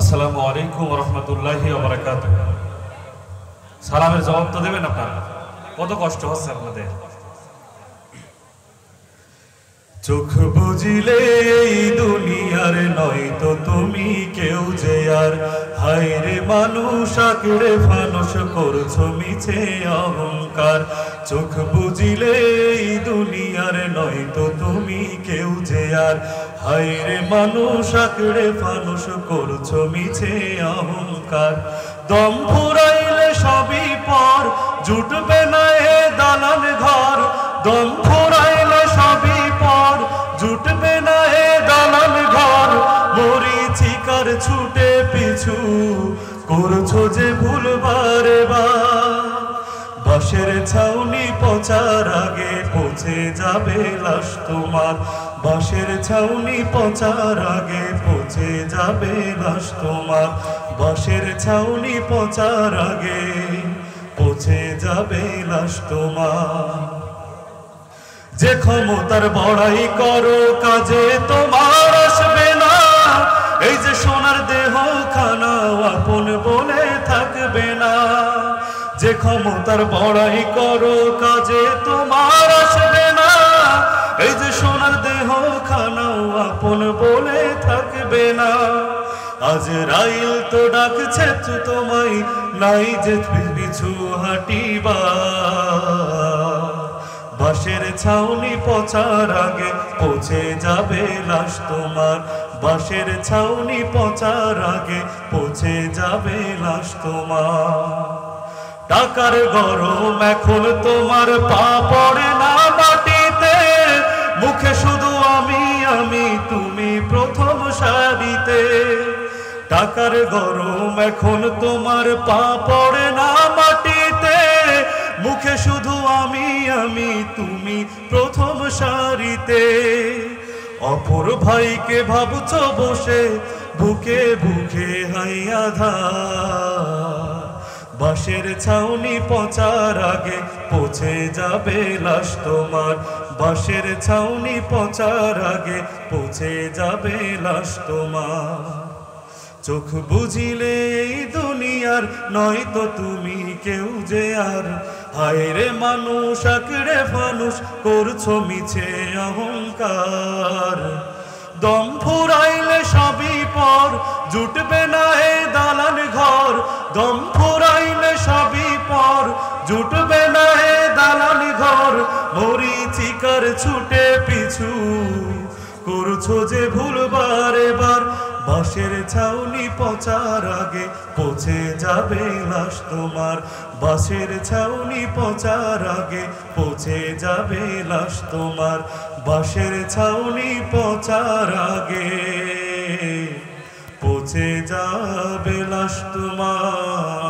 আসসালামু আলাইকুম ওয়া রাহমাতুল্লাহি ওয়া বারাকাতুহু। সালামের জবাব তো দেবেন আপনারা, কত কষ্ট হচ্ছে আপনাদের। চোখ বুঝিলে এই দুনিয়ার নয়তো তুমি কেউ যে আর, হায় রে মানুষ আঁকড়ে ফানুষ করছো মিছে অহংকার। চোখ বুঝিলে এই দুনিয়ার নয়তো তুমি কেউ যে আর, হায় রে মানুষ আঁকড়ে ফানুষ করছো মিছে অহংকার। দম ফুরাইলে সবই পর, জুটবে না এ দালান ঘর। দম ফুরাইলে সবই পর, জুটবে না এ দালান ঘর। মরীচিকার ছুটে পিছু করছো যে ভুল বারে বার। বাঁশের ছাউনি পচার আগে পচে যাবে লাশ তোমার। বাঁশের ছাউনি পচার আগে পচে যাবে লাশ তোমার। বাঁশের ছাউনি পচার আগে পচে যাবে লাশ তোমার। যে ক্ষমতার বড়াই করো কাজে তোমার আসবে না। এই যে সোনার দেহ খানা আপন বলে থাকবে না। যে ক্ষমতার বড়াই করো কাজে তোমার আসবে না। এই যে সোনার দেহ খানাও আপন বলে থাকবে না। আজরাইল তো ডাকছে তোমায়, নাই যে পিছু হাঁটিবা। বাঁশের ছাউনি পচার আগে পচে যাবে লাশ তোমার। বাঁশের ছাউনি পচার আগে পচে যাবে লাশ তোমার। টাকার গরম এখন তোমার পা পড়ে না মাটিতে। মুখে শুধু আমি আমি, তুমি প্রথম সারিতে। টাকার গরম এখন তোমার পা পড়ে না মাটিতে। মুখে শুধু আমি আমি, তুমি প্রথম সারিতে। অপর ভাইকে ভাবছো বসে, বুকে বুকে হাইয়া ধার। বাঁশের ছাউনি পচার আগে পচে যাবে লাশ তোমার। বাঁশের ছাউনি পচার আগে পচে যাবে লাশ তোমার। চোখ বুঝিলে এই দুনিয়ার নয়তো তুমি কেউ যে আর, হায় রে মানুষ আঁকড়ে ফানুষ করছো মিছে অহংকার। দম ফুরাইলে সবই পর, জুটবে না এ দালান ঘর। দম ফুরাইলে সবই পর, জুটবে না এ দালান ঘর। মরীচিকার ছুটে পিছু করছো যে ভুল বারে বার। বাঁশের ছাউনি পচার আগে পচে যাবে লাশ তোমার। বাঁশের ছাউনি পচার আগে পচে যাবে লাশ তোমার। বাঁশের ছাউনি পচার আগে পচে যাবে লাশ তোমার।